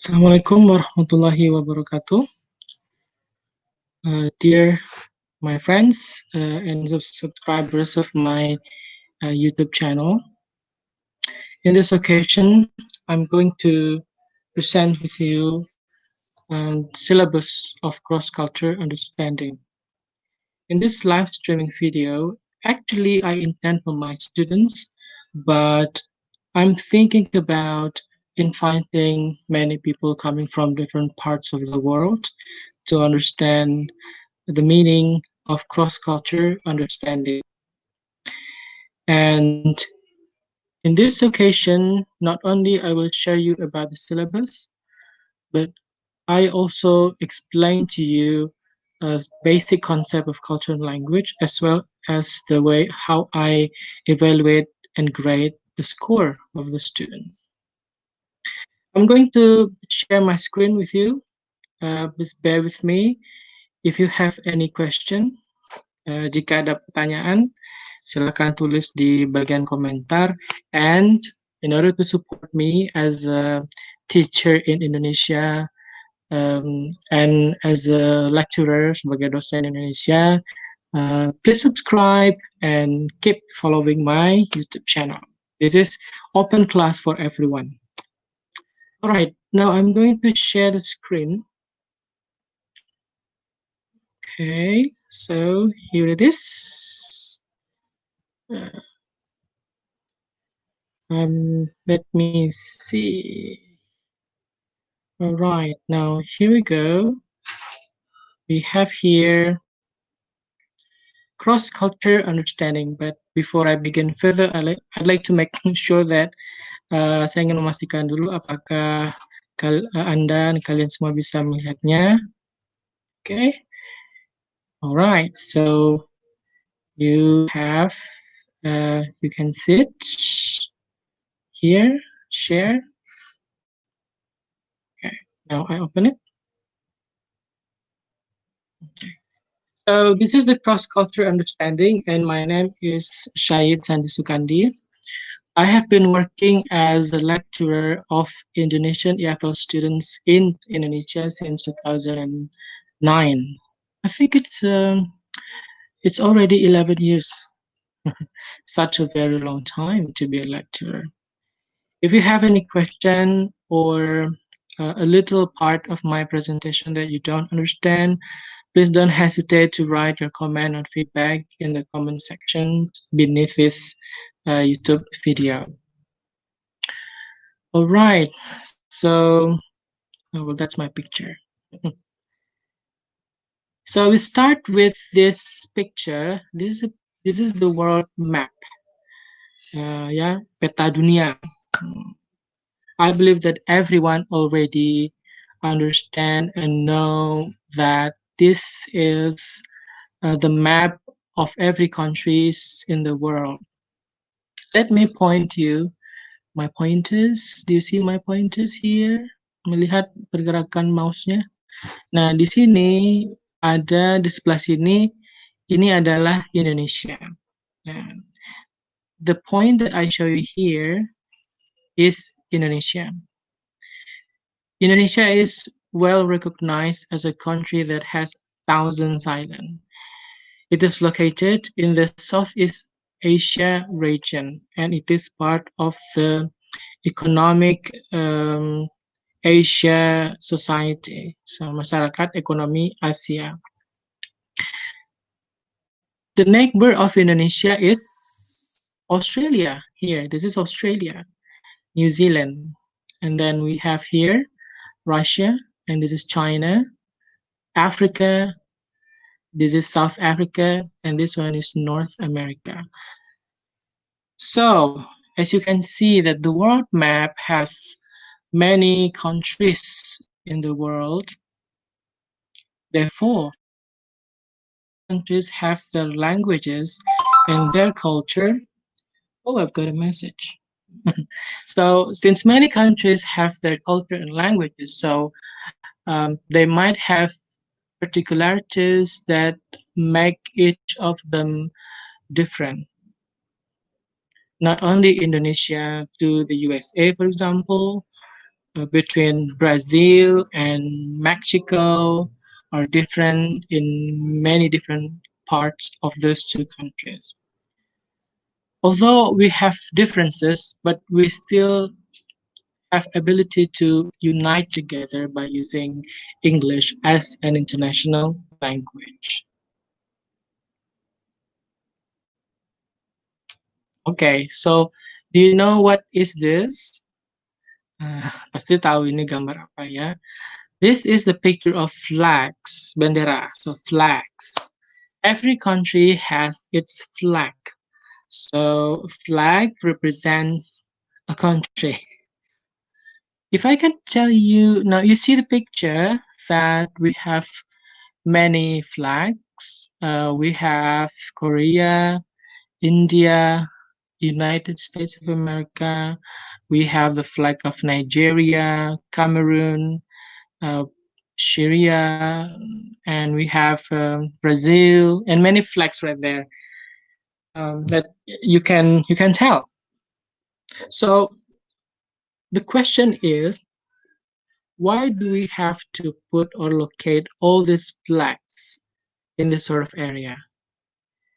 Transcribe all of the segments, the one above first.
Assalamualaikum warahmatullahi wabarakatuh. Dear my friends and subscribers of my YouTube channel. In this occasion, I'm going to present with you syllabus of cross-culture understanding. In this live streaming video, actually I intend for my students, but I'm thinking about inviting many people coming from different parts of the world to understand the meaning of cross-culture understanding. And in this occasion, not only I will share you about the syllabus, but I also explain to you a basic concept of culture and language, as well as the way how I evaluate and grade the score of the students. I'm going to share my screen with you. Please bear with me. If you have any question, jika ada pertanyaan, silakan tulis di bagian komentar. And in order to support me as a teacher in Indonesia and as a lecturer sebagai dosen Indonesia, please subscribe and keep following my YouTube channel. This is open class for everyone. All right, now I'm going to share the screen. Okay, so here it is. Let me see. All right, now here we go. We have here cross-culture understanding. But before I begin further, I'd like to make sure that saya ingin memastikan dulu apakah Anda dan kalian semua bisa melihatnya. Okay. All right. So you have you can sit here, share. Okay. Now I open it. Okay. So this is the cross-culture understanding, and my name is Syed Sandi Sukandi. I have been working as a lecturer of Indonesian EFL students in Indonesia since 2009. I think it's already 11 years. Such a very long time to be a lecturer. If you have any question or a little part of my presentation that you don't understand, please don't hesitate to write your comment or feedback in the comment section beneath this YouTube video. All right, so well, that's my picture. So we start with this picture. This is the world map. Yeah, peta dunia. I believe that everyone already understand and know that this is the map of every countries in the world. Let me point you my pointers. Do you see my pointers here? Melihat pergerakan mouse-nya. Nah, di sini ada di sebelah sini, ini adalah Indonesia. Nah, the point that I show you here is Indonesia. Indonesia is well recognized as a country that has thousands islands. It is located in the Southeast Asia region, and it is part of the economic Asia society, so masyarakat ekonomi Asia. The neighbor of Indonesia is Australia. Here, this is Australia, New Zealand, and then we have here Russia, and this is China, Africa, this is South Africa, and this one is North America. So, as you can see that the world map has many countries in the world. Therefore, countries have their languages and their culture. Oh, I've got a message. So, since many countries have their culture and languages, so they might have particularities that make each of them different. Not only Indonesia to the USA, for example, between Brazil and Mexico are different in many different parts of those two countries. Although we have differences, but we still have ability to unite together by using English as an international language. Okay, so do you know what is this? Pasti tahu ini gambar apa ya. This is the picture of flags, bendera, so flags. Every country has its flag. So flag represents a country. If I can tell you, now you see the picture that we have many flags. We have Korea, India, United States of America. We have the flag of Nigeria, Cameroon, uh, Syria, and we have Brazil, and many flags right there that you can tell. So the question is, why do we have to put or locate all these flags in this sort of area?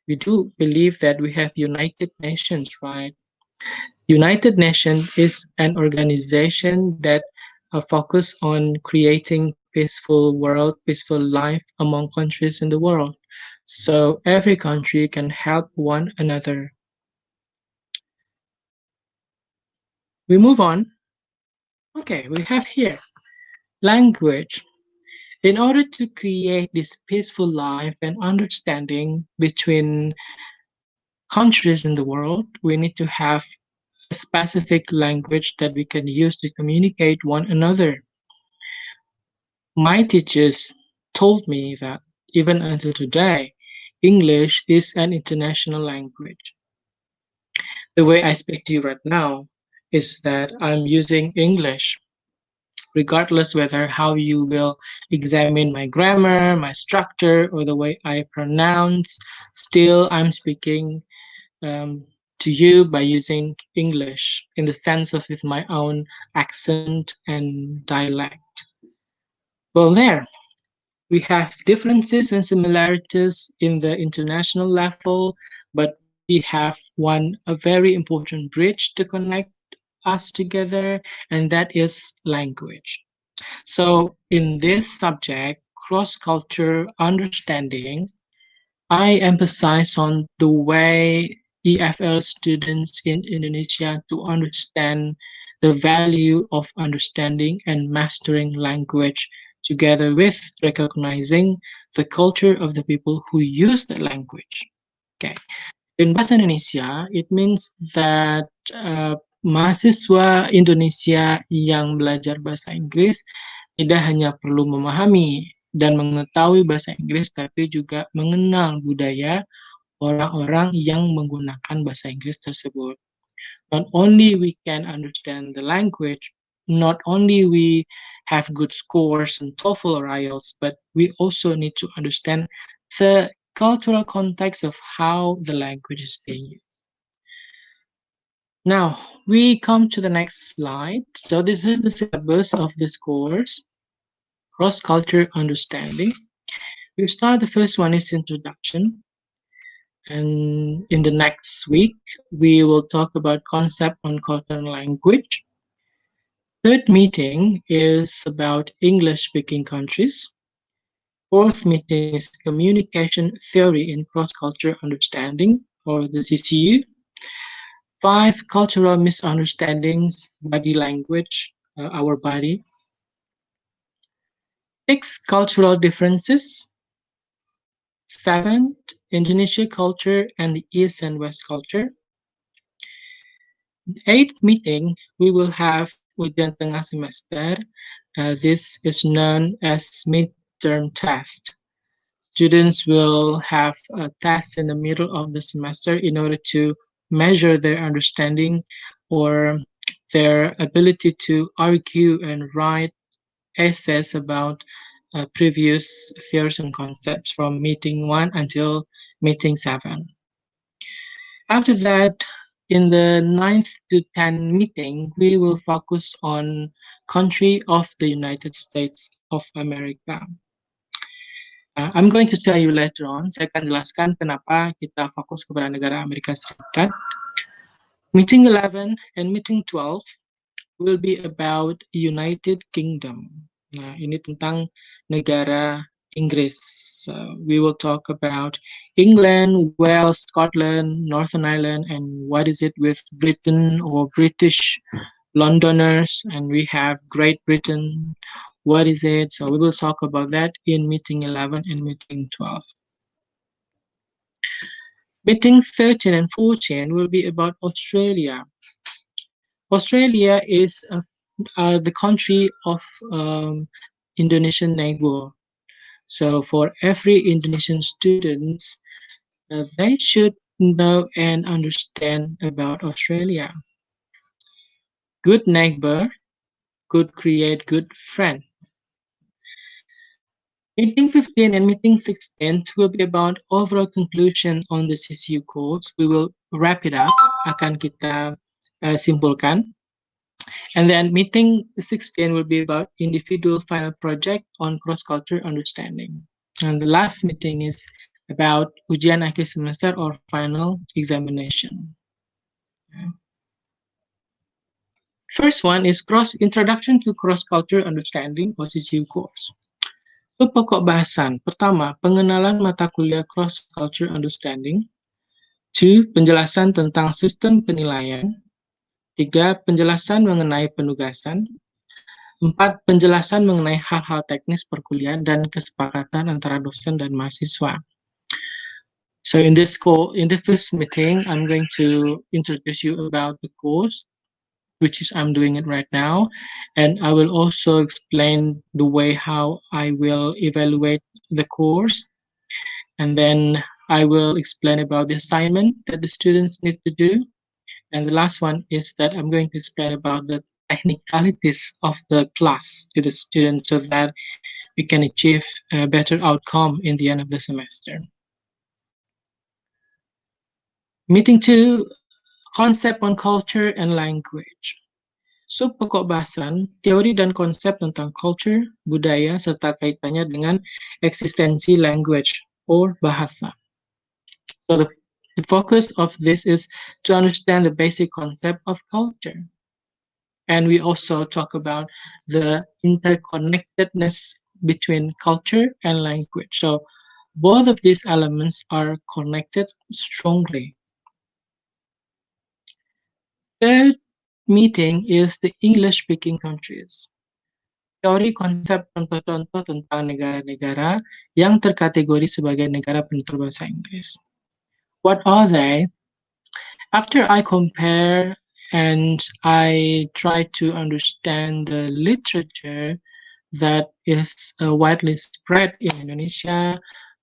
We do believe that we have United Nations, right? United Nations is an organization that focus on creating peaceful world, peaceful life among countries in the world. So every country can help one another. We move on. Okay, we have here language. In order to create this peaceful life and understanding between countries in the world, we need to have a specific language that we can use to communicate one another. My teachers told me that even until today, English is an international language. The way I speak to you right now is that I'm using English, regardless whether how you will examine my grammar, my structure, or the way I pronounce. Still, I'm speaking um, to you by using English in the sense of with my own accent and dialect. Well, there we have differences and similarities in the international level, but we have one a very important bridge to connect us together, and that is language. So, in this subject, cross culture understanding, I emphasize on the way EFL students in Indonesia to understand the value of understanding and mastering language together with recognizing the culture of the people who use the language. Okay. In bahasa Indonesia, it means that mahasiswa Indonesia yang belajar bahasa Inggris tidak hanya perlu memahami dan mengetahui bahasa Inggris, tapi juga mengenal budaya orang-orang yang menggunakan bahasa Inggris tersebut. Not only we can understand the language, not only we have good scores in TOEFL or IELTS, but we also need to understand the cultural context of how the language is being used. Now, we come to the next slide. So this is the syllabus of this course, Cross-Culture Understanding. We start, the first one is Introduction. And in the next week, we will talk about concept on culture and language. Third meeting is about English-speaking countries. Fourth meeting is Communication Theory in Cross-Culture Understanding, or the CCU. 5, Cultural Misunderstandings, Body Language, our body. 6, Cultural Differences. 7, Indonesia culture and the East and West culture. 8th meeting, we will have ujian tengah semester. This is known as midterm test. Students will have a test in the middle of the semester in order to measure their understanding or their ability to argue and write essays about previous theories and concepts from meeting 1 until meeting 7. After that, in the 9th to 10th meeting, we will focus on country of the United States of America. I'm going to tell you later on, saya akan jelaskan kenapa kita fokus kepada negara Amerika Serikat. Meeting 11 and meeting 12 will be about United Kingdom. Nah, ini tentang negara Inggris. We will talk about England, Wales, Scotland, Northern Ireland, and what is it with Britain or British Londoners, and we have Great Britain. What is it? So we will talk about that in meeting 11 and meeting 12. Meeting 13 and 14 will be about Australia. Australia is the country of Indonesian neighbor. So for every Indonesian students, they should know and understand about Australia. Good neighbor could create good friend. Meeting 15 and meeting 16 will be about overall conclusion on the CCU course. We will wrap it up, akan kita simpulkan. And then meeting 16 will be about individual final project on cross-cultural understanding. And the last meeting is about ujian akhir semester or final examination. First one is Introduction to Cross-Cultural Understanding or CCU course. So, pokok bahasan. Pertama, pengenalan mata kuliah Cross-Cultural Understanding. 2, penjelasan tentang sistem penilaian. 3, penjelasan mengenai penugasan. 4, penjelasan mengenai hal-hal teknis perkuliahan dan kesepakatan antara dosen dan mahasiswa. So in the first meeting, I'm going to introduce you about the course, which is I'm doing it right now, and I will also explain the way how I will evaluate the course, and then I will explain about the assignment that the students need to do, and the last one is that I'm going to explain about the technicalities of the class to the students so that we can achieve a better outcome in the end of the semester. Meeting 2, concept on culture and language. Sub pokok bahasan, teori dan konsep tentang culture, budaya, serta kaitannya dengan eksistensi language or bahasa. So the focus of this is to understand the basic concept of culture. And we also talk about the interconnectedness between culture and language. So both of these elements are connected strongly. Third meeting is the English-speaking countries. Teori konsep contoh-contoh tentang negara-negara yang terkategori sebagai negara penutur bahasa Inggris. What are they? After I compare and I try to understand the literature that is widely spread in Indonesia,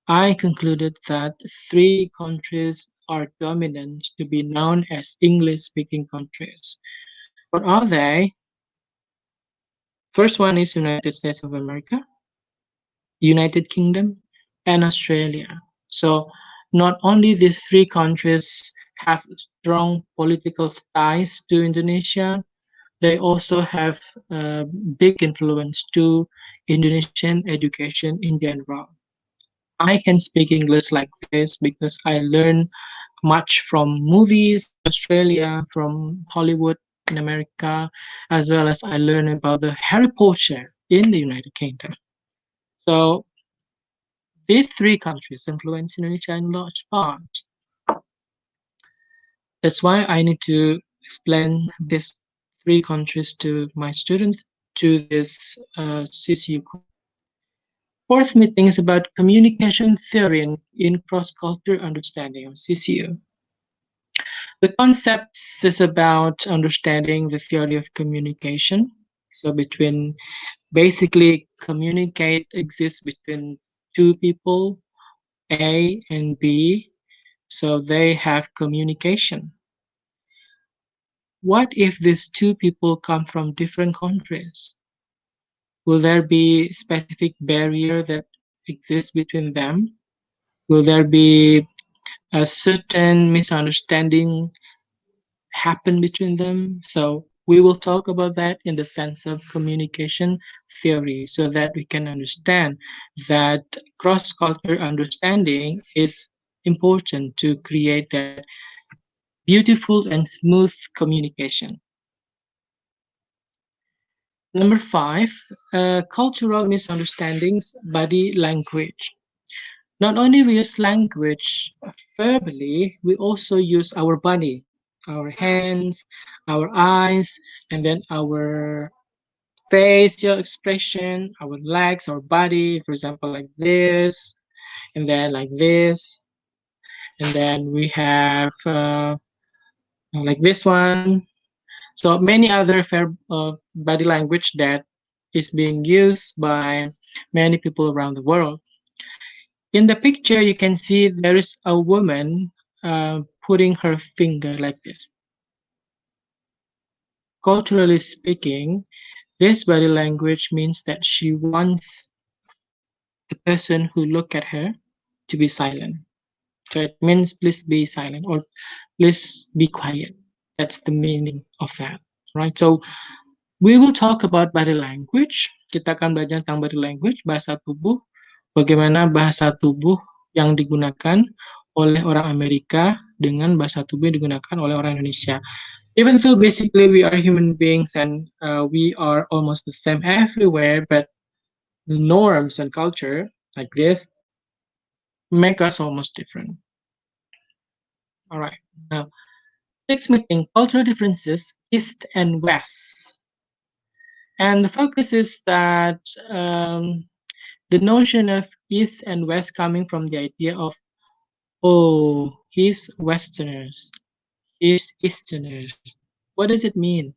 I concluded that 3 countries are dominant to be known as English-speaking countries. What are they? First one is United States of America, United Kingdom, and Australia. So not only these 3 countries have strong political ties to Indonesia, they also have a big influence to Indonesian education in general. I can speak English like this because I learn much from movies in Australia, from Hollywood in America, as well as I learn about the Harry Potter in the United Kingdom. So these 3 countries influence Indonesia in large part. That's why I need to explain these 3 countries to my students to this CCU. Fourth meeting is about communication theory in cross-cultural understanding of CCU. The concept is about understanding the theory of communication. So basically communicate exists between 2 people, A and B, so they have communication. What if these 2 people come from different countries? Will there be specific barrier that exists between them? Will there be a certain misunderstanding happen between them. So we will talk about that in the sense of communication theory so that we can understand that cross culture understanding is important to create that beautiful and smooth communication. Number five, cultural misunderstandings, body language. Not only we use language verbally, we also use our body, our hands, our eyes, and then our facial expression, our legs, our body, for example, like this, and then like this, and then we have like this one. So many other body language that is being used by many people around the world. In the picture, you can see there is a woman putting her finger like this. Culturally speaking, this body language means that she wants the person who look at her to be silent. So it means please be silent or please be quiet. That's the meaning of that, right? So we will talk about body language. Kita akan belajar tentang body language, bahasa tubuh, bagaimana bahasa tubuh yang digunakan oleh orang Amerika dengan bahasa tubuh yang digunakan oleh orang Indonesia. Even though basically we are human beings and we are almost the same everywhere, but the norms and culture like this make us almost different. All right. Now, next meeting, cultural differences, East and West. And the focus is that the notion of East and West coming from the idea of, oh, he's Westerners, he's Easterners. What does it mean?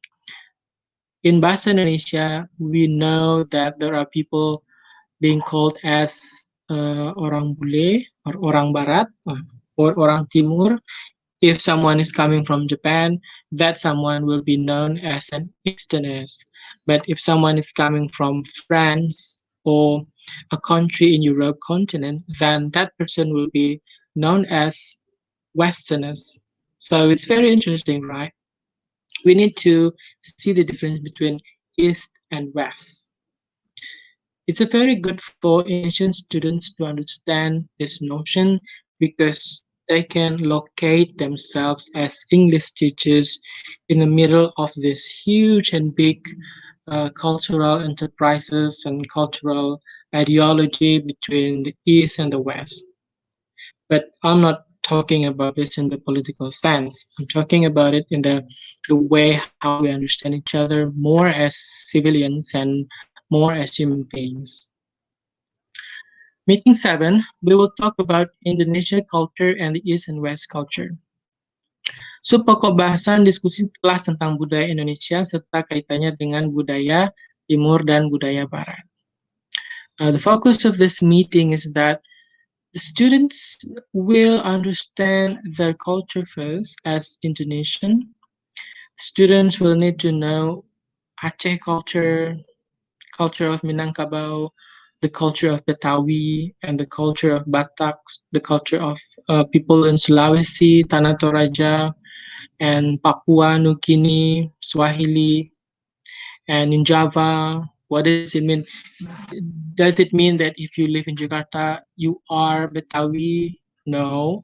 In Bahasa Indonesia, we know that there are people being called as orang bule or orang barat or orang timur. If someone is coming from Japan, that someone will be known as an Easterner. But if someone is coming from France or a country in Europe continent, then that person will be known as Westerners. So it's very interesting, right? We need to see the difference between East and West. It's a very good for Indonesian students to understand this notion because they can locate themselves as English teachers in the middle of this huge and big cultural enterprises and cultural ideology between the East and the West. But I'm not talking about this in the political sense. I'm talking about it in the way how we understand each other more as civilians and more as human beings. Meeting 7, we will talk about Indonesian culture and the East and West culture. So, pokok bahasan diskusi kelas tentang budaya Indonesia serta kaitannya dengan budaya Timur dan budaya Barat. The focus of this meeting is that the students will understand their culture first as Indonesian. Students will need to know Aceh culture, culture of Minangkabau, the culture of Betawi, and the culture of Batak, the culture of people in Sulawesi, Tanah Toraja, and Papua New Guinea, Swahili, and in Java. What does it mean? Does it mean that if you live in Jakarta, you are Betawi? No.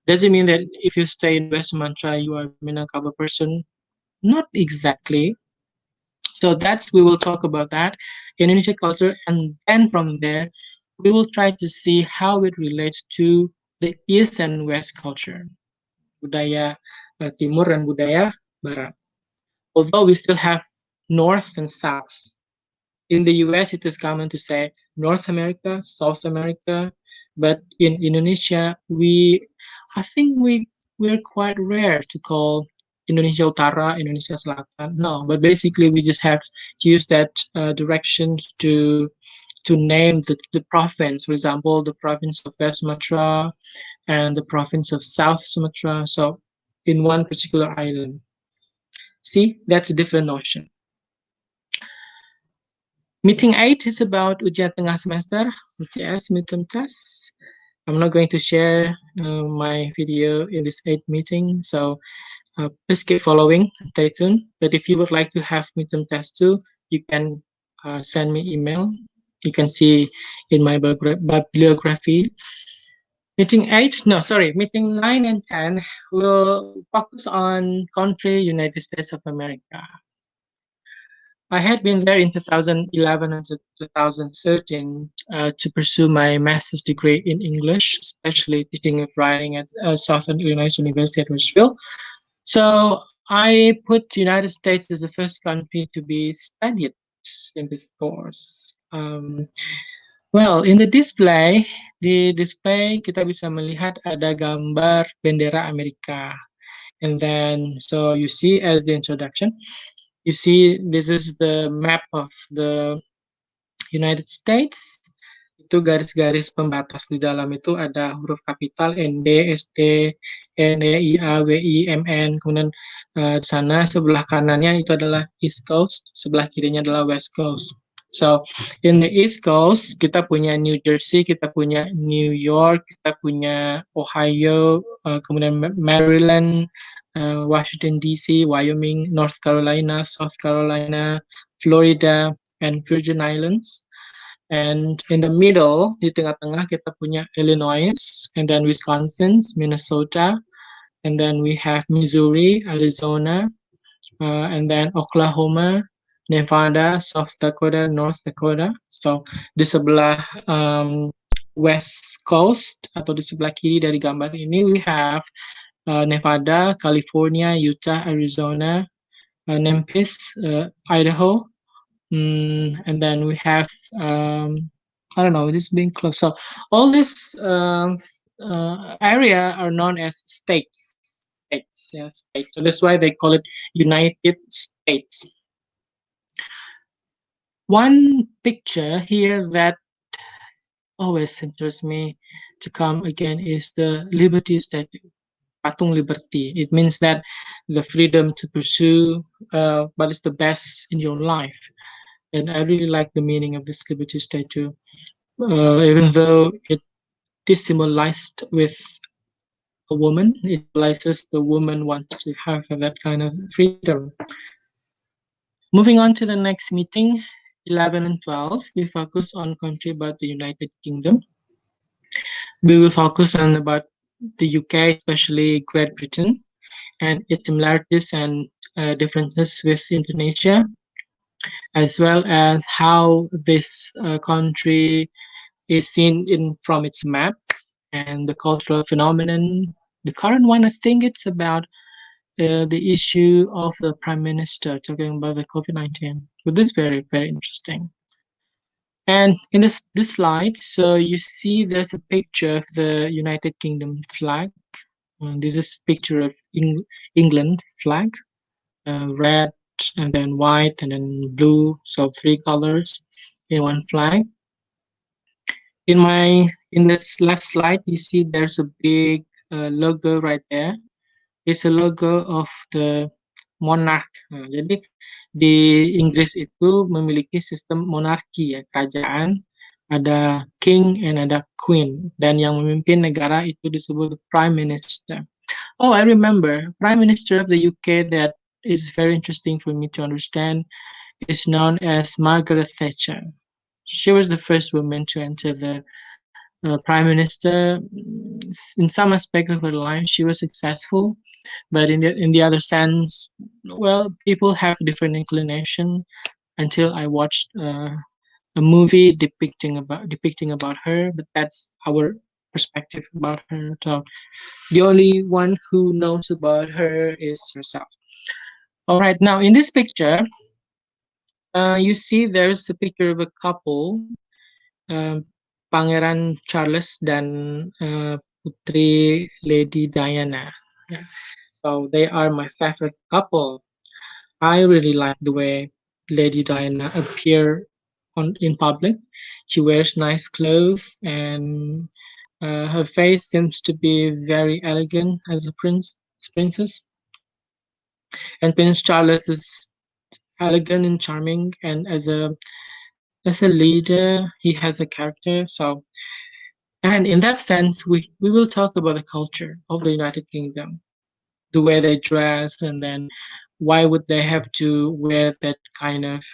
Does it mean that if you stay in West Sumatra, you are Minangkabau person? Not exactly. So we will talk about that, Indonesian culture, and then from there, we will try to see how it relates to the East and West culture, budaya Timur dan budaya Barat. Although we still have North and South. In the US, it is common to say North America, South America, but in Indonesia, I think we're quite rare to call Indonesia Utara, Indonesia Selatan. No, but basically we just have to use that direction to name the province. For example, the province of West Sumatra and the province of South Sumatra. So in one particular island. See, that's a different notion. Meeting 8 is about ujian tengah semester, UTS, midterm test. I'm not going to share my video in this 8th meeting, so Please keep following, stay tuned. But if you would like to have midterm test too, you can send me email. You can see in my bibliography. Meeting 8, no, sorry, meeting 9 and 10 will focus on country United States of America. I had been there in 2011 and 2013 to pursue my master's degree in English, especially teaching and writing at Southern Illinois University at Nashville. So I put United States as the first country to be studied in this course. Well, in di display kita bisa melihat ada gambar bendera Amerika. And then, so you see as the introduction, you see this is the map of the United States. Itu garis-garis pembatas di dalam itu ada huruf kapital N, D, S, T, N, E, I, A, W, I, M, N. Kemudian di sana sebelah kanannya itu adalah East Coast, sebelah kirinya adalah West Coast. So, in the East Coast, kita punya New Jersey, kita punya New York, kita punya Ohio, kemudian Maryland, Washington DC, Wyoming, North Carolina, South Carolina, Florida, and Virgin Islands. And in the middle, di tengah-tengah kita punya Illinois, and then Wisconsin, Minnesota, and then we have Missouri, Arizona, and then Oklahoma, Nevada, South Dakota, North Dakota. So di sebelah West Coast atau di sebelah kiri dari gambar ini we have Nevada, California, Utah, Arizona, Memphis, Idaho, and then we have I don't know, this being close. So all this area are known as states. States, yeah, states. So that's why they call it United States. One picture here that always interests me to come again is the Liberty Statue, Patung Liberty. It means that the freedom to pursue what is the best in your life. And I really like the meaning of this Liberty Statue, even though it is symbolized with a woman. It symbolizes the woman wants to have that kind of freedom. Moving on to the next meeting, 11 and 12, we focus on country about the United Kingdom. We will focus on about the UK, especially Great Britain, and its similarities and differences with Indonesia, as well as how this country is seen from its map and the cultural phenomenon. The current one, I think it's about the issue of the prime minister talking about the COVID-19. But this is very, very interesting. And in this slide, so you see there's a picture of the United Kingdom flag. This is a picture of England flag, red and then white and then blue. So 3 colors in one flag. In this last slide, you see there's a big logo right there. It's a logo of the monarch. Jadi di Inggris itu memiliki sistem monarki ya, kerajaan, ada king and ada queen, dan yang memimpin negara itu disebut prime minister. Oh, I remember, prime minister of the UK that is very interesting for me to understand is known as Margaret Thatcher. She was the first woman to enter the prime minister. In some aspect of her life, she was successful, but in the other sense, well, people have different inclination. Until I watched a movie depicting about her, but that's our perspective about her. So the only one who knows about her is herself. All right, now in this picture, you see there's a picture of a couple. Pangeran Charles dan Putri Lady Diana. Yeah. So they are my favorite couple. I really like the way Lady Diana appear in public. She wears nice clothes and her face seems to be very elegant as a princess. And Prince Charles is elegant and charming, and as a leader, he has a character. So, and in that sense, we will talk about the culture of the United Kingdom. the way they dress, and then why would they have to wear that kind of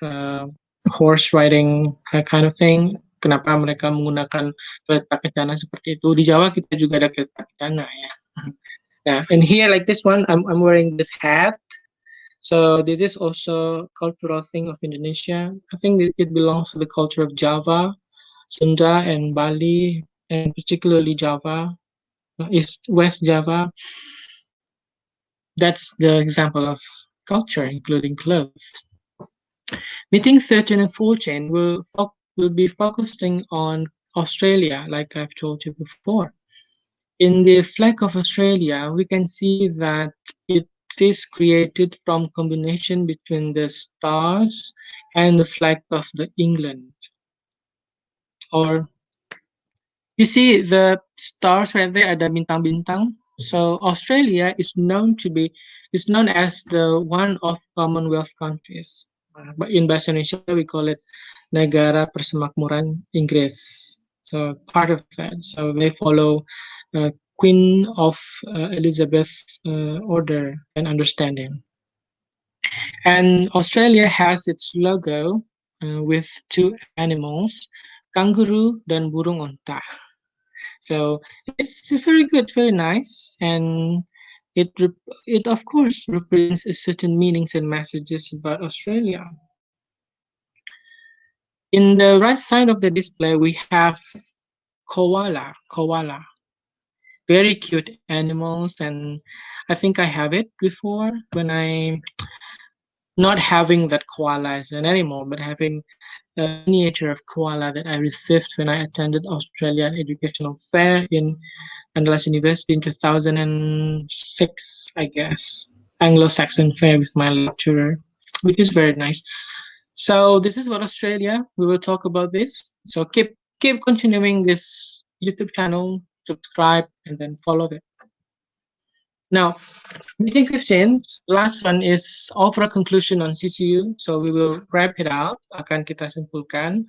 horse riding kind of thing? Kenapa mereka menggunakan kereta kencana seperti itu? Di Jawa kita juga ada kereta kencana ya. Nah, and here like this one, I'm wearing this hat. So this is also cultural thing of Indonesia. I think it belongs to the culture of Java, Sunda, and Bali, and particularly Java, East West Java. That's the example of culture, including clothes. Meeting 13 and 14 will be focusing on Australia, like I've told you before. In the flag of Australia, we can see that it is created from combination between the stars and the flag of the England. Or you see the stars right there, ada bintang-bintang. So Australia is known as the one of Commonwealth countries. But in bahasa Indonesia we call it Negara Persemakmuran Inggris. So part of that. So they follow Queen of Elizabeth order and understanding. And Australia has its logo with two animals, kangaroo dan burung onta. So it's very good, very nice, and it of course represents a certain meanings and messages about Australia. In the right side of the display, we have koala, very cute animals, and I think I have it before when I not having that koala as an animal, but having a miniature of koala that I received when I attended Australian Educational Fair in Andalas University in 2006, I guess. Anglo-Saxon Fair with my lecturer, which is very nice. So this is about Australia. We will talk about this. So keep continuing this YouTube channel, subscribe, and then follow it. Now, meeting 15, last one is overall conclusion on CCU. So we will wrap it out. Akan kita simpulkan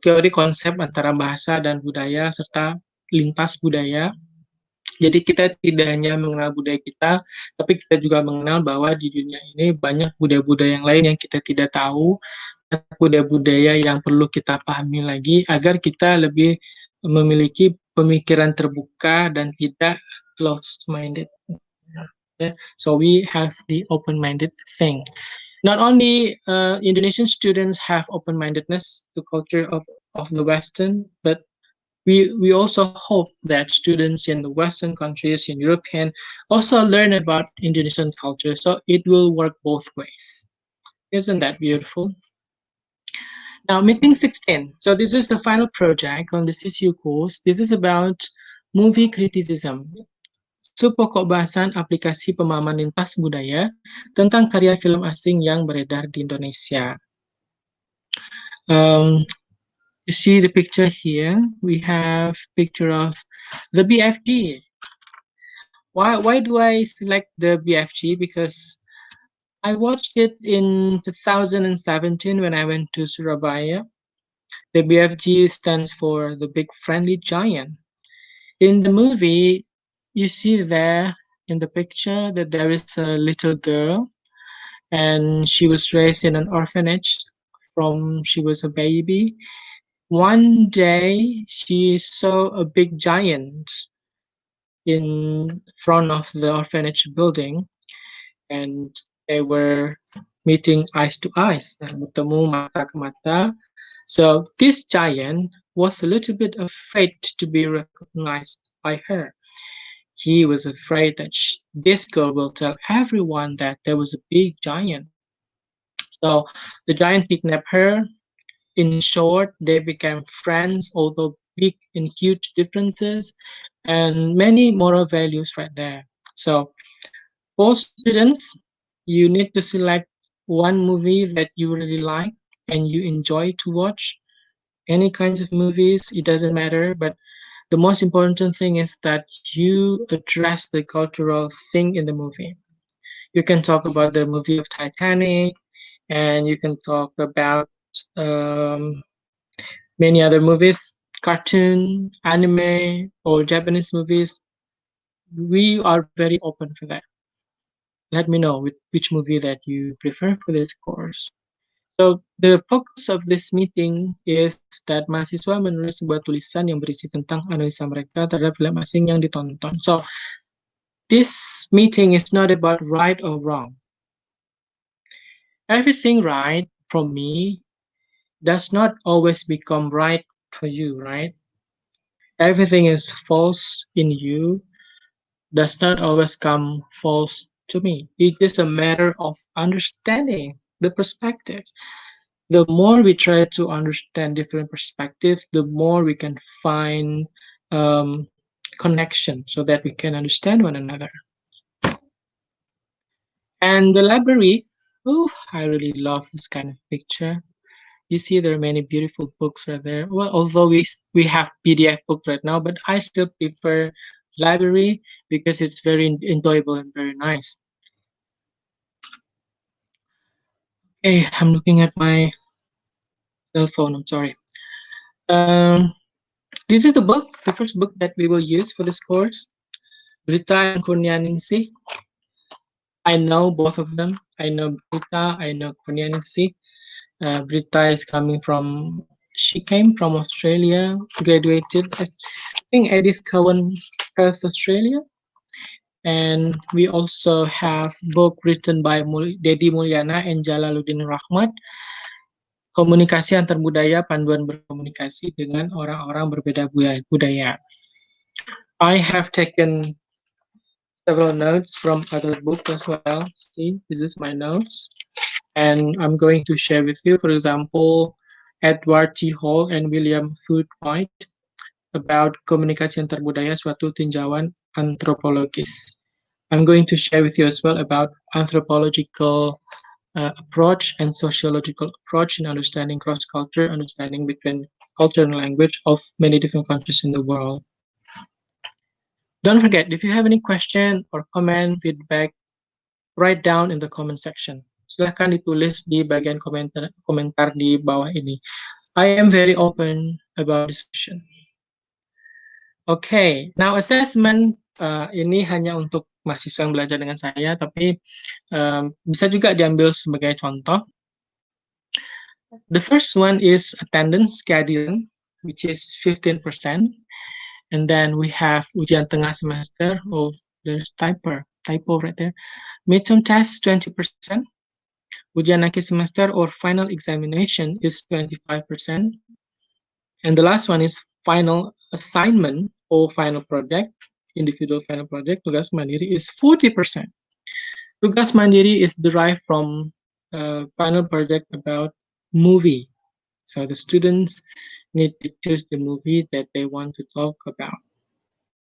teori konsep antara bahasa dan budaya serta lintas budaya. Jadi kita tidak hanya mengenal budaya kita, tapi kita juga mengenal bahwa di dunia ini banyak budaya-budaya yang lain yang kita tidak tahu, budaya-budaya yang perlu kita pahami lagi agar kita lebih memiliki pemikiran terbuka dan tidak closed-minded. So we have the open-minded thing. Not only Indonesian students have open-mindedness to culture of the Western, but we also hope that students in the Western countries, in Europe, can also learn about Indonesian culture. So it will work both ways. Isn't that beautiful? Now, meeting 16. So this is the final project on the CCU course. This is about movie criticism. Pokok bahasan aplikasi pemahaman lintas budaya tentang karya film asing yang beredar di Indonesia. You see the picture here. We have picture of the BFG. Why do I select the BFG? Because I watched it in 2017 when I went to Surabaya. The BFG stands for the Big Friendly Giant. In the movie, you see there in the picture that there is a little girl and she was raised in an orphanage from she was a baby. One day she saw a big giant in front of the orphanage building and they were meeting eyes to eyes, bertemu mata ke mata. So this giant was a little bit afraid to be recognized by her. He was afraid that this girl will tell everyone that there was a big giant. So the giant kidnapped her. In short, they became friends, although big and huge differences, and many moral values right there. So for students, you need to select one movie that you really like and you enjoy to watch. Any kinds of movies, it doesn't matter, but the most important thing is that you address the cultural thing in the movie. You can talk about the movie of Titanic, and you can talk about many other movies, cartoon, anime, or Japanese movies. We are very open for that. let me know which movie that you prefer for this course. So the focus of this meeting is that mahasiswa menulis sebuah tulisan yang berisi tentang analisa mereka terhadap film asing yang ditonton. So this meeting is not about right or wrong. Everything right from me does not always become right for you, right? Everything is false in you does not always come false to me. It is a matter of understanding the perspective. The more we try to understand different perspectives, the more we can find um, connection so that we can understand one another. And the library, oh, I really love this kind of picture. You see there are many beautiful books right there. Well, although we have PDF books right now, but I still prefer library because it's very enjoyable and very nice. Okay, I'm looking at my cell phone. I'm sorry. Um, this is the first book that we will use for this course. Brita and Kurnianingsih. I know both of them. I know Brita. I know Kurnianingsih. Brita is coming from. She came from Australia. Graduated, I think, Edith Cowan, Perth, Australia. And we also have book written by Dedi Mulyana and Jalaluddin Rahmat, Komunikasi Antar Budaya, Panduan Berkomunikasi dengan Orang-orang Berbeda Budaya. I have taken several notes from other books as well. See, this is my notes. And I'm going to share with you, for example, Edward T. Hall and William Food-White about komunikasi antar budaya suatu tinjauan antropologis. I'm going to share with you as well about anthropological approach and sociological approach in understanding cross-culture, understanding between culture and language of many different countries in the world. Don't forget, if you have any question or comment, feedback, write down in the comment section. Silahkan ditulis di bagian komentar di bawah ini. I am very open about discussion. Okay, now assessment ini hanya untuk mahasiswa yang belajar dengan saya, tapi bisa juga diambil sebagai contoh. The first one is attendance kehadiran, which is 15%. And then we have ujian tengah semester. Oh, there's typo right there. Midterm test 20%. Ujian akhir semester or final examination is 25%. And the last one is final assignment or final project, individual final project, tugas mandiri is 40%. Tugas mandiri is derived from final project about movie. So the students need to choose the movie that they want to talk about.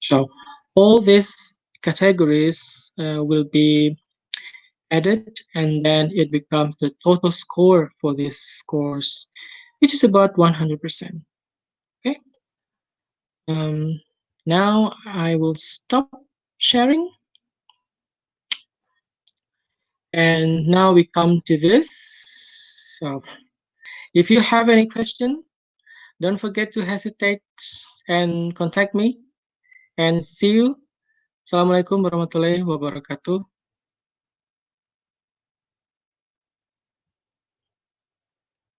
So all these categories will be added, and then it becomes the total score for this course, which is about 100%. Okay. Now I will stop sharing. And now we come to this. So if you have any question, don't forget to hesitate and contact me. And see you. Assalamualaikum warahmatullahi wabarakatuh.